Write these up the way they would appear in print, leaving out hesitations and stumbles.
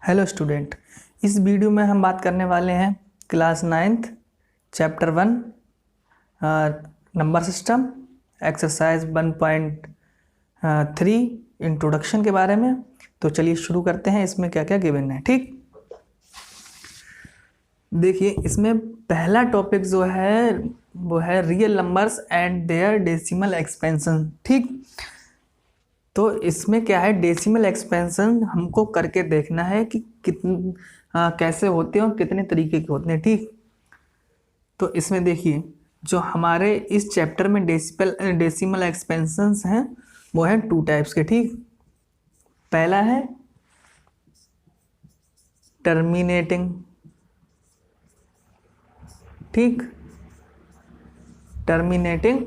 Hello student, इस video में हम बात करने वाले हैं class 9th chapter 1 number system exercise 1.3 introduction के बारे में। तो चलिए शुरू करते हैं। इसमें क्या क्या गिवन है। ठीक, देखिए इसमें पहला टॉपिक जो है वो है real numbers and their decimal expansion. ठीक, तो इसमें क्या है, डेसिमल एक्सपेंशन हमको करके देखना है कि कैसे होते हैं और कितने तरीके के होते हैं। ठीक, तो इसमें देखिए जो हमारे इस चैप्टर में डेसिमल एक्सपेंशंस हैं वो हैं 2 टाइप्स के। ठीक, पहला है टर्मिनेटिंग, ठीक, टर्मिनेटिंग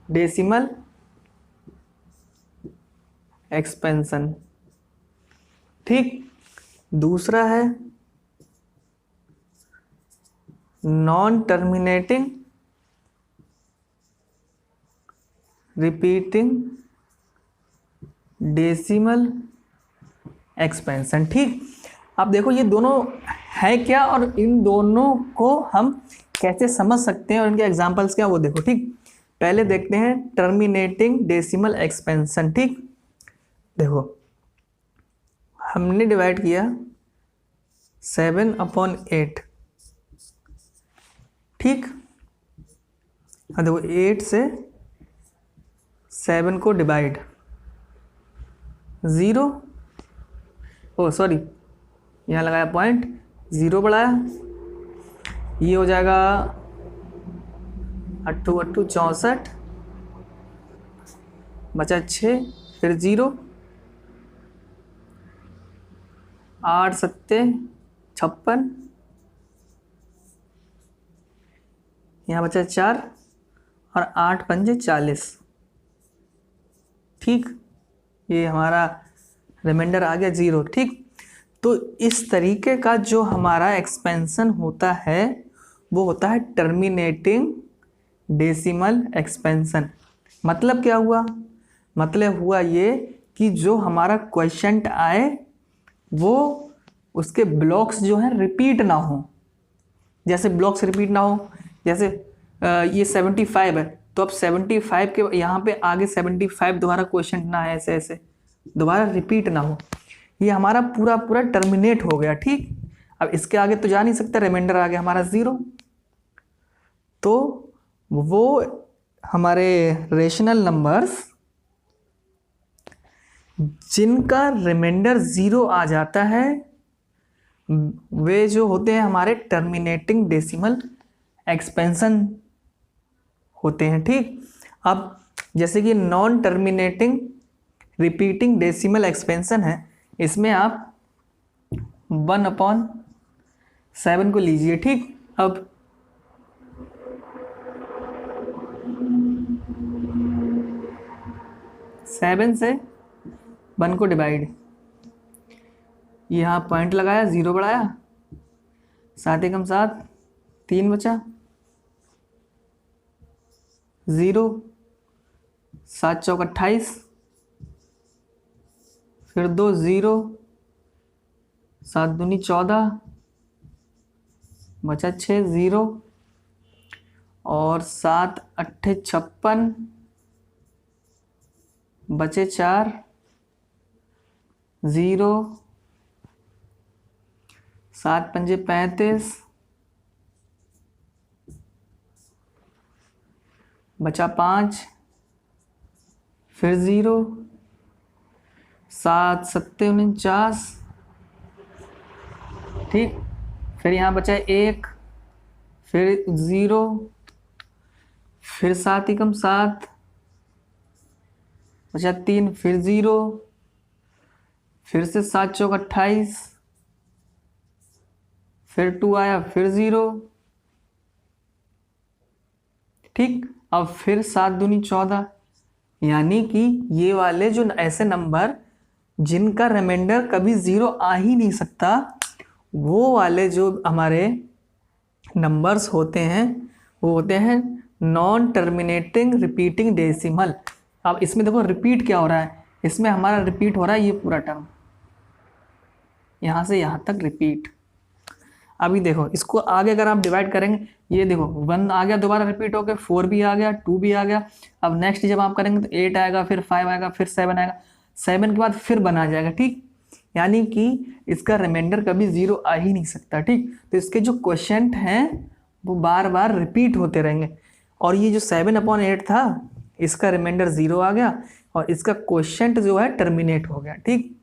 डेसिमल एक्सपेंशन। ठीक, दूसरा है non terminating repeating decimal expansion. ठीक, अब देखो ये दोनों है क्या और इन दोनों को हम कैसे समझ सकते हैं और इनके एग्जांपल्स क्या वो देखो। ठीक, पहले देखते हैं टर्मिनेटिंग डेसिमल एक्सपेंशन। ठीक, देखो हमने डिवाइड किया 7/8। ठीक, हाँ देखो 8 से 7 को डिवाइड 0, ओ सॉरी यहाँ लगाया पॉइंट, 0 बढ़ाया, ये हो जाएगा 8 8 64, बचा 6, फिर 0, 8 7 56, यहाँ बचा 4 और 8 5 40। ठीक, ये हमारा रिमाइंडर आ गया 0। ठीक, तो इस तरीके का जो हमारा एक्सपेंशन होता है वो होता है टर्मिनेटिंग डेसिमल एक्सपेंशन। मतलब क्या हुआ, मतलब हुआ ये कि जो हमारा क्वेश्चन आए वो उसके ब्लॉक्स जो है रिपीट ना हो। जैसे ब्लॉक्स रिपीट ना हो, जैसे ये 75 है तो अब 75 के यहाँ पे आगे 75 दोबारा क्वेश्चन ना है, ऐसे ऐसे दोबारा रिपीट ना हो, ये हमारा पूरा पूरा टर्मिनेट हो गया। ठीक, अब इसके आगे तो जा नहीं सकता, रिमाइंडर आ गया हमारा 0। तो वो हमारे रेशनल नंबर्स जिनका रिमाइंडर 0 आ जाता है वे जो होते हैं हमारे टर्मिनेटिंग डेसिमल एक्सपेंशन होते हैं। ठीक, अब जैसे कि non terminating repeating decimal expansion है, इसमें आप 1/7 को लीजिए। ठीक, अब सेवन से 1 को डिवाइड, यहाँ पॉइंट लगाया, 0 बढ़ाया, 7 एकम 7, 3 बचा, 0, 7 चौक 28, फिर 2 0, 7 दूनी 14, बचा 6 0 और 7 8 56, बचे 4 0, 7 5 35, बचा 5, फिर 0, 7 7 49। ठीक, फिर यहाँ बचा 1, फिर 0, फिर 7 एकम 7, बचा 3, फिर 0, फिर से 7 चौक 28, फिर 2 आया, फिर 0। ठीक, अब फिर 7 दूनी 14, यानी कि ये वाले जो ऐसे नंबर जिनका रिमाइंडर कभी 0 आ ही नहीं सकता, वो वाले जो हमारे नंबर्स होते हैं वो होते हैं नॉन टर्मिनेटिंग रिपीटिंग डेसिमल। अब इसमें देखो रिपीट क्या हो रहा है, इसमें हमारा रिपीट हो रहा है ये पूरा टर्म, यहाँ से यहाँ तक रिपीट। अभी देखो इसको आगे अगर आप डिवाइड करेंगे, ये देखो 1 आ गया, दोबारा रिपीट हो गया, 4 भी आ गया, 2 भी आ गया। अब नेक्स्ट जब आप करेंगे तो 8 आएगा, फिर 5 आएगा, फिर 7 आएगा, 7 के बाद फिर 1 आ जाएगा। ठीक, यानी कि इसका रिमाइंडर कभी 0 आ ही नहीं सकता। ठीक, तो इसके जो क्वोशिएंट हैं वो बार बार रिपीट होते रहेंगे। और ये जो 7/8 था इसका रिमाइंडर 0 आ गया और इसका क्वोशिएंट जो है टर्मिनेट हो गया। ठीक,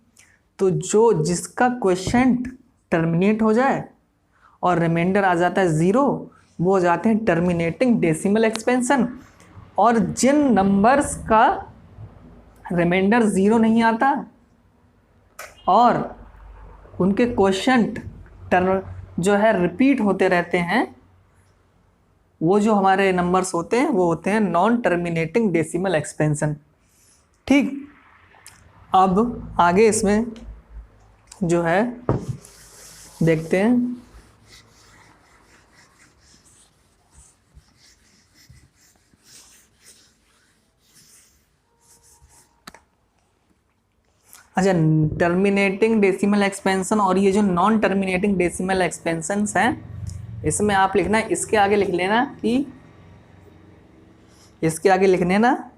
तो जो जिसका क्वोशिएंट टर्मिनेट हो जाए और रिमाइंडर आ जाता है 0, वो हो जाते हैं टर्मिनेटिंग डेसिमल एक्सपेंशन। और जिन नंबर्स का रिमाइंडर 0 नहीं आता और उनके क्वोशिएंट जो है रिपीट होते रहते हैं, वो जो हमारे नंबर्स होते हैं वो होते हैं नॉन टर्मिनेटिंग डेसिमल एक्सपेंशन। ठीक, अब आगे इसमें जो है देखते हैं। अच्छा, टर्मिनेटिंग डेसिमल एक्सपेंशन और ये जो नॉन टर्मिनेटिंग डेसिमल एक्सपेंशंस हैं, इसमें आप लिखना, इसके आगे लिख लेना कि इसके आगे लिख लेना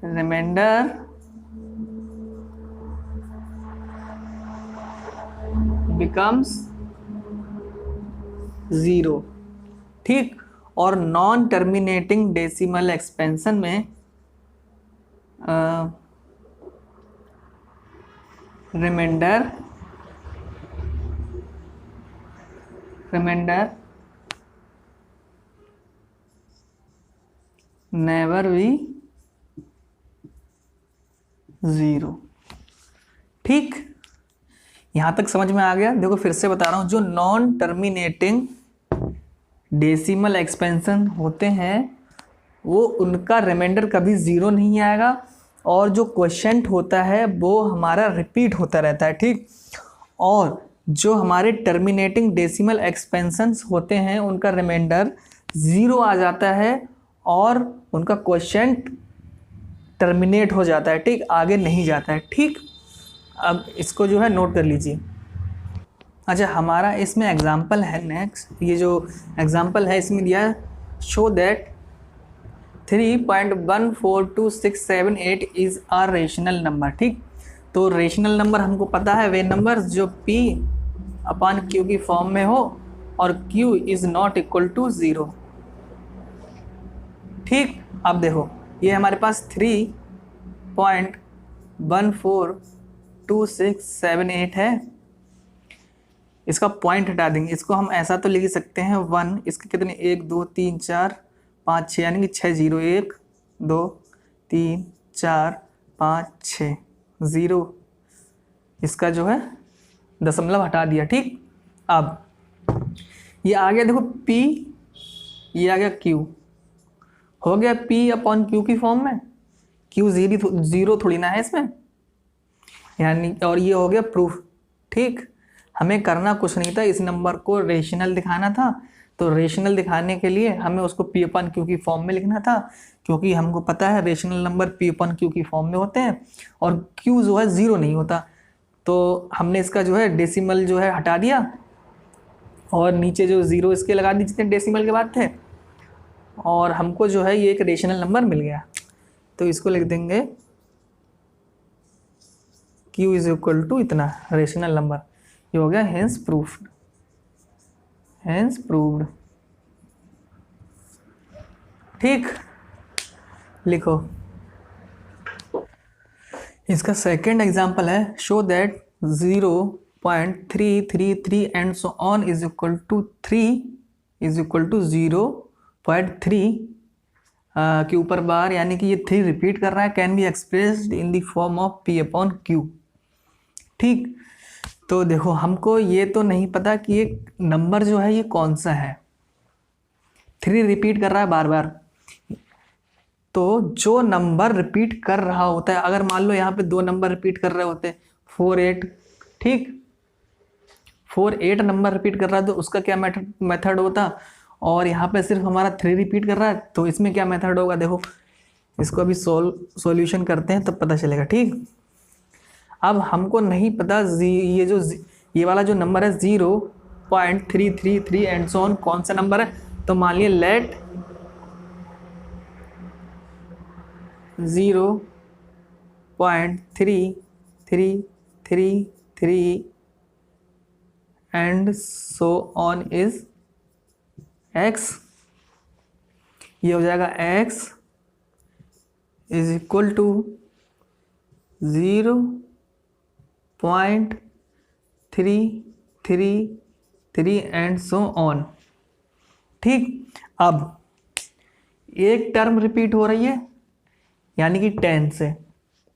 रिमाइंडर बिकम्स 0। ठीक, और नॉन टर्मिनेटिंग डेसिमल एक्सपेंशन में रिमाइंडर नेवर बी 0। ठीक, यहां तक समझ में आ गया। देखो फिर से बता रहा हूं, जो नॉन टर्मिनेटिंग डेसिमल एक्सपेंशन होते हैं वो उनका रिमाइंडर कभी 0 नहीं आएगा और जो क्वोशिएंट होता है वो हमारा रिपीट होता रहता है। ठीक, और जो हमारे टर्मिनेटिंग डेसिमल एक्सपेंशंस होते हैं उनका रिमाइंडर 0 आ जाता है और उनका क्वोशिएंट टर्मिनेट हो जाता है। ठीक, आगे नहीं जाता है। ठीक, अब इसको जो है नोट कर लीजिए। अच्छा, हमारा इसमें एग्जाम्पल है नेक्स्ट, ये जो एग्जाम्पल है इसमें दिया है, show that 3.142678 is a rational number. ठीक, तो रेशनल नंबर हमको पता है वे नंबर जो P अपॉन Q की फॉर्म में हो और Q is not equal to 0। ठीक, अब देखो ये हमारे पास 3.142678 है, इसका पॉइंट हटा देंगे। इसको हम ऐसा तो लिख सकते हैं 1, इसके कितने 1 2 3 4 5 6, यानी कि 6 0, 1 2 3 4 5 6 0, इसका जो है दशमलव हटा दिया। ठीक, अब ये आ गया देखो P, ये आ गया Q, हो गया P अपॉन Q की फॉर्म में। Q 0 थोड़ी ना है इसमें, यानी, और ये हो गया प्रूफ। ठीक, हमें करना कुछ नहीं था, इस नंबर को रेशनल दिखाना था, तो रेशनल दिखाने के लिए हमें उसको P अपन Q की फॉर्म में लिखना था, क्योंकि हमको पता है रेशनल नंबर P अपन Q की फॉर्म में होते हैं और Q जो है 0 नहीं होता। तो हमने इसका जो है डेसिमल जो है हटा दिया और नीचे जो 0 इसके लगा दी जितने डेसिमल के बाद थे, और हमको जो है ये एक रेशनल नंबर मिल गया। तो इसको लिख देंगे Q इज इक्वल टू इतना रेशनल नंबर, ये हो गया हेंस प्रूफ्ड, हेंस प्रूव्ड। ठीक, लिखो इसका सेकेंड एग्जाम्पल है, show that 0.333 and so on is equal to 3 is equal to 0.3 के ऊपर बार, यानी कि ये 3 रिपीट कर रहा है, can be expressed in the form of P upon Q। ठीक, तो देखो हमको ये तो नहीं पता कि ये नंबर जो है ये कौन सा है, 3 रिपीट कर रहा है बार बार। तो जो नंबर रिपीट कर रहा होता है, अगर मान लो यहाँ पे 2 नंबर रिपीट कर रहे होते हैं 4 8, ठीक, 4 8 नंबर रिपीट कर रहा है तो उसका क्या मेथड होता, और यहाँ पे सिर्फ हमारा 3 रिपीट कर रहा है तो इसमें क्या मेथड होगा। देखो इसको अभी सॉल्यूशन करते हैं तब पता चलेगा। ठीक, अब हमको नहीं पता ये वाला जो नंबर है 0.333 एंड सो ऑन कौन सा नंबर है। तो मान लिया let 0.3333 and so on is x। ये हो जाएगा x is equal to 0.333 and so on. ठीक, अब एक टर्म रिपीट हो रही है यानी कि 10 से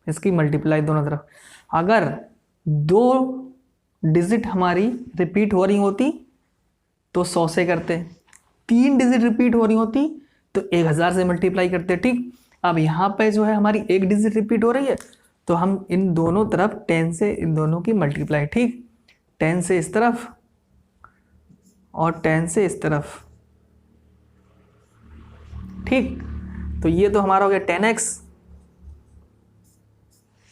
इसकी मल्टीप्लाई दोनों तरफ। अगर 2 डिजिट हमारी रिपीट हो रही होती तो 100 से करते, 3 डिजिट रिपीट हो रही होती तो 1000 से मल्टीप्लाई करते। ठीक, अब यहाँ पे जो है हमारी 1 डिजिट रिपीट हो रही है तो हम इन दोनों तरफ 10 से इन दोनों की मल्टीप्लाई। ठीक, 10 से इस तरफ और 10 से इस तरफ। ठीक, तो ये तो हमारा हो गया 10x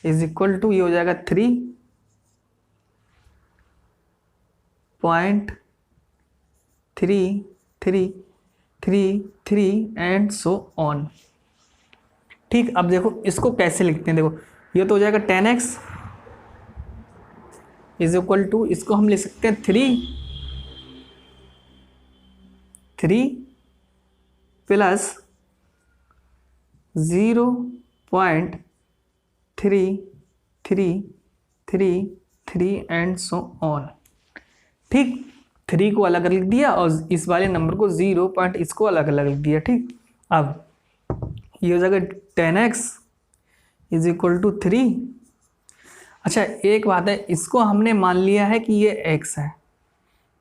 इज इक्वल टू, ये हो जाएगा 3.3333 एंड सो ऑन। ठीक, अब देखो इसको कैसे लिखते हैं। देखो ये तो हो जाएगा 10x इज इक्वल टू, इसको हम लिख सकते हैं 3 प्लस 0.3333 एंड सो ऑन। ठीक, 3 को अलग लिख दिया और इस वाले नंबर को 0 इसको अलग अलग लिख दिया। ठीक, अब ये हो जाएगा 10x इज इक्वल टू 3। अच्छा एक बात है, इसको हमने मान लिया है कि ये x है,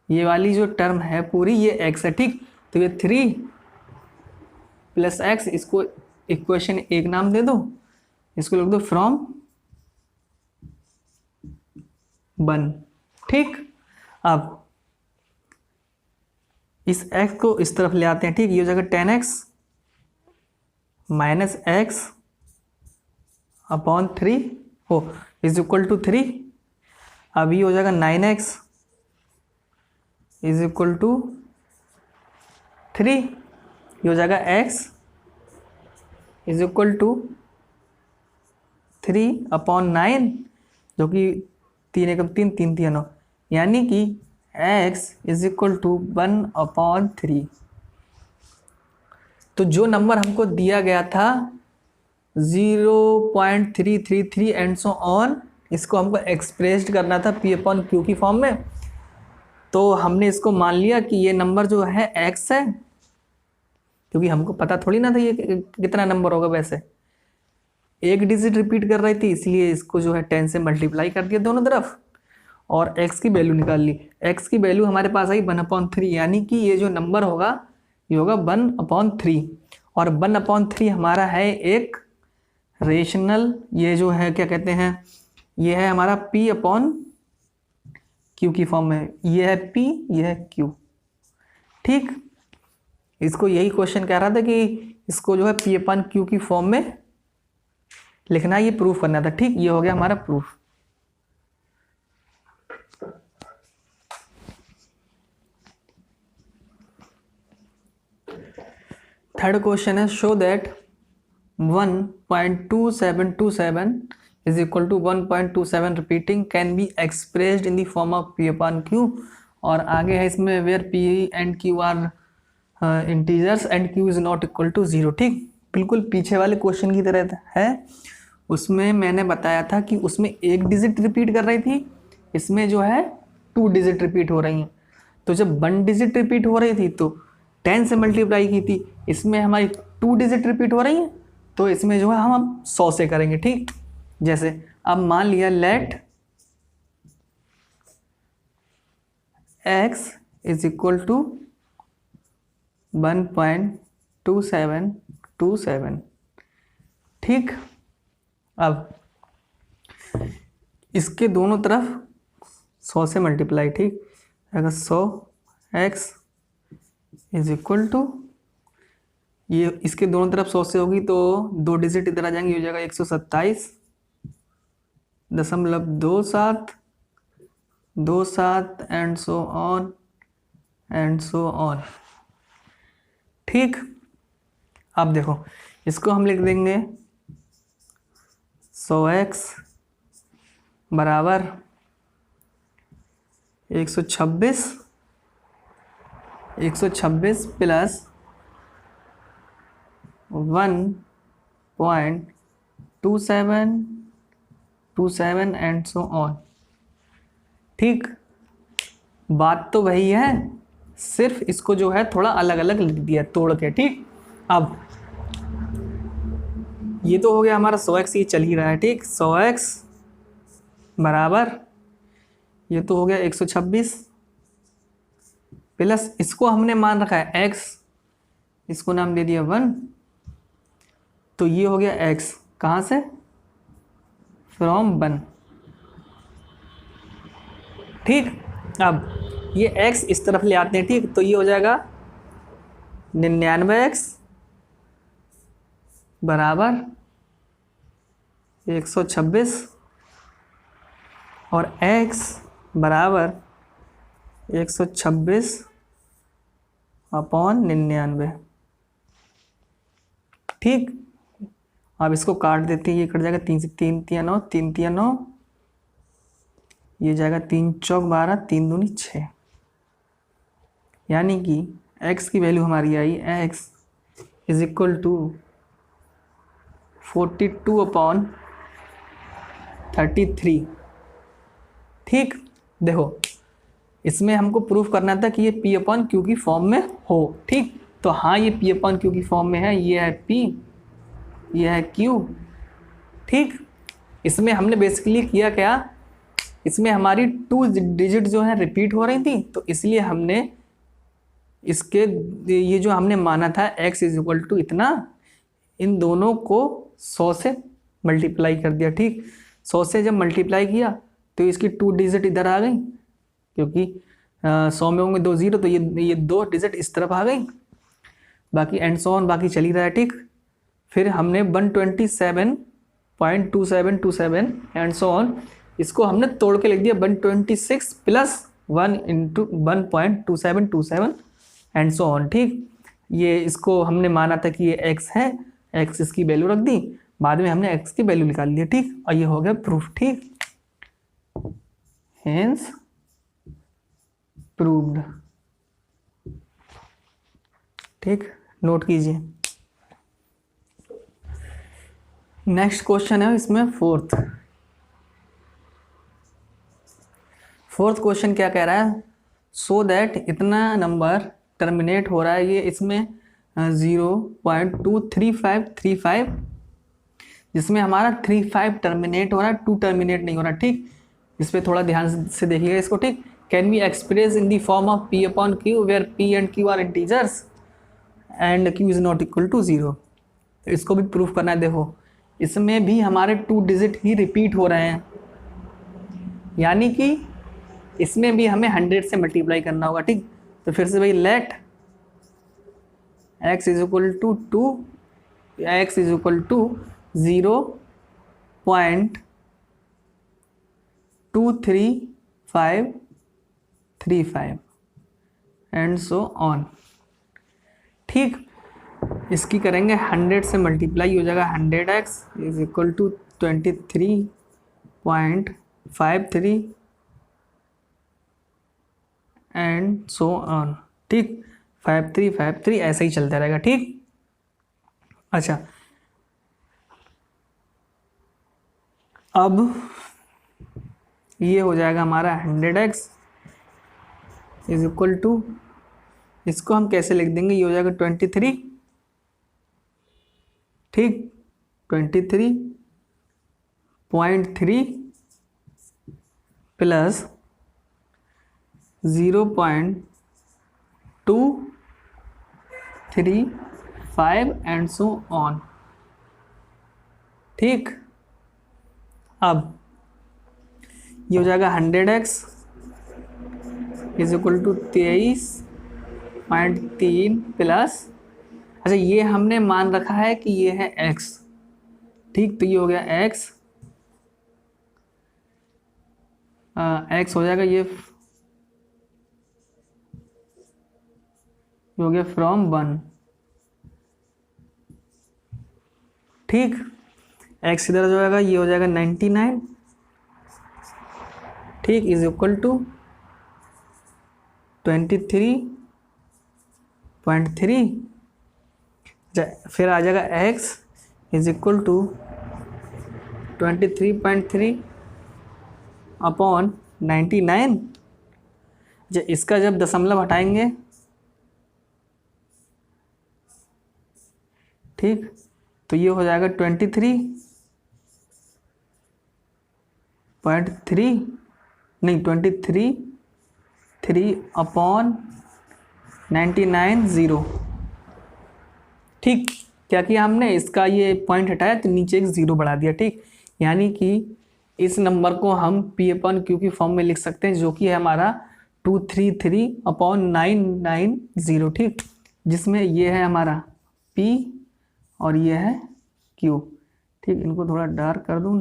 ये वाली जो टर्म है पूरी ये x है। ठीक, तो ये 3 प्लस x, इसको इक्वेशन 1 नाम दे दो, इसको लिख दो फ्रॉम 1। ठीक, अब इस x को इस तरफ ले आते हैं। ठीक, ये हो जाएगा 10x माइनस x अपॉन 3 हो इज इक्वल टू 3। अब ये हो जाएगा 9x इज इक्वल टू 3। ये हो जाएगा x इज इक्वल टू 3/9 जो कि 3 एकम 3 3 3 9, यानी कि x इज इक्वल टू 1/3। तो जो नंबर हमको दिया गया था 0.333 एंड सो ऑन, इसको हमको एक्सप्रेस्ड करना था p/q की फॉर्म में। तो हमने इसको मान लिया कि ये नंबर जो है x है, क्योंकि हमको पता थोड़ी ना था ये कितना नंबर होगा। वैसे 1 डिजिट रिपीट कर रही थी इसलिए इसको जो है 10 से मल्टीप्लाई कर दिया दोनों तरफ और x की वैल्यू निकाल ली। x की वैल्यू हमारे पास आई 1/3, यानी कि ये जो नंबर होगा ये होगा 1/3। और 1/3 हमारा है एक रेशनल, ये जो है क्या कहते हैं, ये है हमारा p/q की फॉर्म में। ये है p, ये है q। ठीक, इसको यही क्वेश्चन कह रहा था कि इसको जो है p/q की फॉर्म में लिखना, ये प्रूफ करना था। ठीक, ये हो गया हमारा प्रूफ। थर्ड क्वेश्चन है, show that 1.2727 is equal to 1.27 repeating can be expressed in the form of p/q। और आगे है इसमें where p and q are integers and q is not equal to 0। ठीक, बिल्कुल पीछे वाले क्वेश्चन की तरह है। उसमें मैंने बताया था कि उसमें 1 डिजिट रिपीट कर रही थी, इसमें जो है 2 डिजिट रिपीट हो रही हैं। तो जब 1 डिजिट रिपीट हो रही थी तो 10 से मल्टीप्लाई की थी, इसमें हमारी 2 डिजिट रिपीट हो रही हैं तो इसमें जो है हम 100 से करेंगे। ठीक, जैसे अब मान लिया let x is equal to 1.2727। ठीक, अब इसके दोनों तरफ 100 से मल्टीप्लाई। ठीक, अगर 100x इज इक्वल टू, ये इसके दोनों तरफ 100 से होगी तो 2 डिजिट इधर आ जाएंगे, हो जाएगा 127.27 27 एंड सो ऑन। ठीक, अब देखो इसको हम लिख देंगे 100x बराबर 126 प्लस 1.27 एंड सो ऑन। ठीक, बात तो वही है, सिर्फ इसको जो है थोड़ा अलग अलग लिख दिया तोड़ के। ठीक, अब ये तो हो गया हमारा 100x, ये चल ही रहा है। ठीक, 100x बराबर ये तो हो गया 126 प्लस इसको हमने मान रखा है x, इसको नाम दे दिया 1, तो ये हो गया x कहाँ से, फ्रॉम 1। ठीक, अब ये x इस तरफ ले आते हैं। ठीक, तो ये हो जाएगा 99x बराबर 126 और x बराबर 126 अपॉन 99। ठीक, अब इसको काट देते हैं, ये कट जाएगा 3 से 3 3 9 3 3 9, ये जाएगा 3 चौक 12 3 दूनी 6, यानी कि x की वैल्यू हमारी आई x is equal to 42 upon 33। ठीक, देखो इसमें हमको प्रूफ करना था कि ये P अपॉन Q की फॉर्म में हो। ठीक, तो हाँ ये P अपॉन Q की फॉर्म में है, ये है P, ये है Q। ठीक, इसमें हमने बेसिकली किया क्या, इसमें हमारी 2 डिजिट जो है रिपीट हो रही थी, तो इसलिए हमने इसके ये जो हमने माना था x इज इक्वल टू इतना, इन दोनों को 100 से मल्टीप्लाई कर दिया। ठीक, 100 से जब मल्टीप्लाई किया तो इसकी 2 डिजिट इधर आ गई, क्योंकि 100 में होंगे 2 0, तो ये 2 डिजिट इस तरफ आ गई, बाकी एंड सो ऑन बाकी चल ही रहा है। ठीक, फिर हमने 127.2727 एंड सो ऑन, इसको हमने तोड़ के लिख दिया 126 plus 1 into 1.2727 and so on. ठीक, ये इसको हमने माना था कि ये x है, x इसकी वैल्यू रख दी, बाद में हमने x की वैल्यू निकाल ली। ठीक, और ये हो गया प्रूफ। ठीक, हेंस प्रूव्ड। ठीक, नोट कीजिए। नेक्स्ट क्वेश्चन है इसमें फोर्थ क्वेश्चन क्या कह रहा है, सो दैट इतना नंबर टर्मिनेट हो रहा है, ये इसमें 0.23535, जिसमें हमारा 35 टर्मिनेट हो रहा है, 2 टर्मिनेट नहीं हो रहा। ठीक, इस पर थोड़ा ध्यान से देखिएगा इसको। ठीक, can be express in the form of P upon Q where P and Q are integers and Q is not equal to 0। तो इसको भी प्रूफ करना है। देखो इसमें भी हमारे 2 डिजिट ही रिपीट हो रहे हैं, यानी कि इसमें भी हमें 100 से मल्टीप्लाई करना होगा। ठीक, तो फिर से भाई let x is equal to 2, x is equal to 0.23535 and so on. ठीक, इसकी करेंगे 100 से मल्टीप्लाई, हो जाएगा 100x is equal to 23.53 and so on. ठीक, 5353 ऐसे ही चलता रहेगा। ठीक, अच्छा अब ये हो जाएगा हमारा 100x इज इक्वल टू, इसको हम कैसे लिख देंगे, ये हो जाएगा 23। ठीक, 23.3 प्लस 0.235 एंड सो ऑन। ठीक, अब ये हो जाएगा 100x is equal to 23.3 plus अच्छा ये हमने मान रखा है कि ये है x, ठीक, तो ये हो गया x, x हो जाएगा ये हो गया फ्रॉम 1, ठीक, x इधर जो आएगा ये हो जाएगा 99, ठीक, इज इक्वल टू 23.3, फिर आ जाएगा x is equal to 23.3 upon 99। इसका जब दशमलव हटाएंगे, ठीक, तो ये हो जाएगा 23.3 नहीं 23 अपॉन 99 0, ठीक। क्या किया हमने, इसका ये पॉइंट हटाया तो नीचे एक 0 बढ़ा दिया, ठीक। यानी कि इस नंबर को हम P/Q की फॉर्म में लिख सकते हैं, जो कि है हमारा 233 अपॉन 990, ठीक, जिसमें ये है हमारा P और ये है Q, ठीक। इनको थोड़ा डार्क कर दूँ,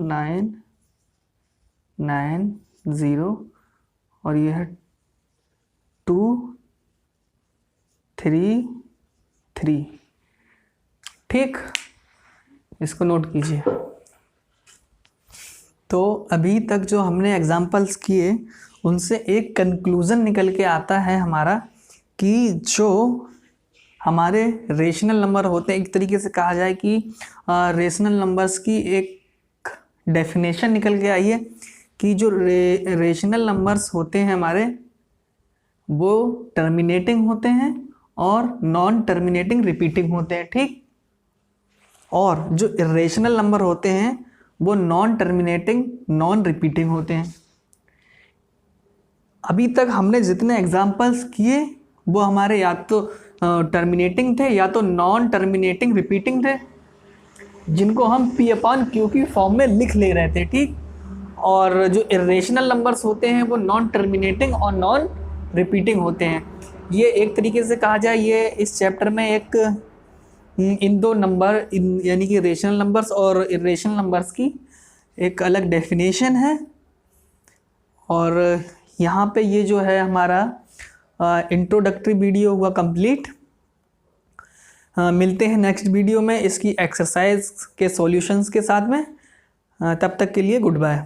990 और ये है 233, ठीक, इसको नोट कीजिए। तो अभी तक जो हमने एग्जाम्पल्स किए उनसे एक कंक्लूज़न निकल के आता है हमारा कि जो हमारे रेशनल नंबर होते हैं, एक तरीके से कहा जाए कि रेशनल नंबर्स की एक डेफिनेशन निकल के आई है कि जो रेशनल नंबर्स होते हैं हमारे, वो टर्मिनेटिंग होते हैं और नॉन टर्मिनेटिंग रिपीटिंग होते हैं, ठीक। और जो इरेशनल नंबर होते हैं वो नॉन टर्मिनेटिंग नॉन रिपीटिंग होते हैं। अभी तक हमने जितने एग्जाम्पल्स किए वो हमारे या तो टर्मिनेटिंग थे या तो नॉन टर्मिनेटिंग रिपीटिंग थे, जिनको हम P/Q की फॉर्म में लिख ले रहे थे, ठीक। और जो इरेशनल नंबर्स होते हैं वो नॉन टर्मिनेटिंग और नॉन रिपीटिंग होते हैं। ये एक तरीके से कहा जाए, ये इस चैप्टर में एक इन दो नंबर यानी कि रेशनल नंबर्स और इरेशनल नंबर्स की एक अलग डेफिनेशन है। और यहाँ पे ये जो है हमारा इंट्रोडक्टरी वीडियो हुआ कंप्लीट। मिलते हैं नेक्स्ट वीडियो में इसकी एक्सरसाइज के सॉल्यूशंस के साथ में। तब तक के लिए गुड बाय।